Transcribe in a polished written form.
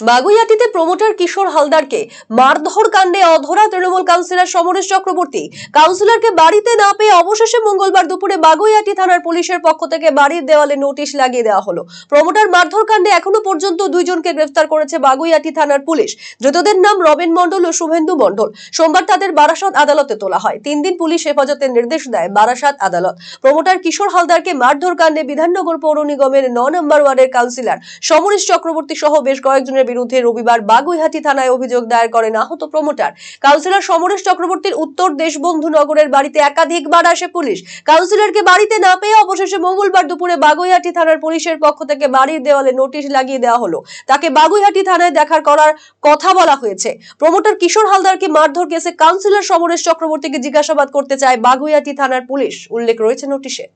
বাগুইআটিতে promoter কিশোর হালদারকে মারধর কাণ্ডে অধরা তৃণমূল কাউন্সিলর সমরেশ চক্রবর্তী। কাউন্সিলরকে বাড়িতে না পেয়ে অবশেষে মঙ্গলবার দুপুরে বাগুইআটি থানার পুলিশের পক্ষ থেকে বাড়ির দেওয়ালে নোটিশ লাগিয়ে দেওয়া হলো। প্রমোটার মারধর কাণ্ডে এখনো পর্যন্ত দুইজনকে গ্রেফতার করেছে বাগুইআটি থানার পুলিশ। ধৃতদের নাম রবিন মণ্ডল ও শুভেন্দু মণ্ডল। সোমবার তাদের বারাসাত আদালতে তোলা হয়। 3 দিন পুলিশ হেফাজতের নির্দেশ দেয় বারাসাত আদালত। প্রমোটার কিশোর হালদারকে মারধর কাণ্ডে বিধাননগর পৌর নিগমের 9 নম্বর ওয়ার্ডের কাউন্সিলর সমরেশ চক্রবর্তী সহ বেশ কয়েকজনের বিরুদ্ধে রবিবার বাগুইআটি থানায় অভিযোগ দায়ের করেন আহত প্রমোটার। কাউন্সিলর সমরেশ চক্রবর্তীর উত্তর দেশবন্ধু নগরের বাড়িতে একাধিকবার আসে পুলিশ। কাউন্সিলরকে বাড়িতে না পেয়ে অবশেষে মঙ্গলবার দুপুরে বাগুইআটি থানার পুলিশের পক্ষ থেকে বাড়ির দেওয়ালে নোটিশ লাগিয়ে দেওয়া হলো। তাকে বাগুইআটি থানায় দেখা করার কথা বলা হয়েছে। প্রমোটার কিশোর হালদারকে মারধর কেসে কাউন্সিলর সমরেশ চক্রবর্তীকে জিজ্ঞাসাবাদ করতে চায় বাগুইআটি থানার পুলিশ, উল্লেখ রয়েছে নোটিশে।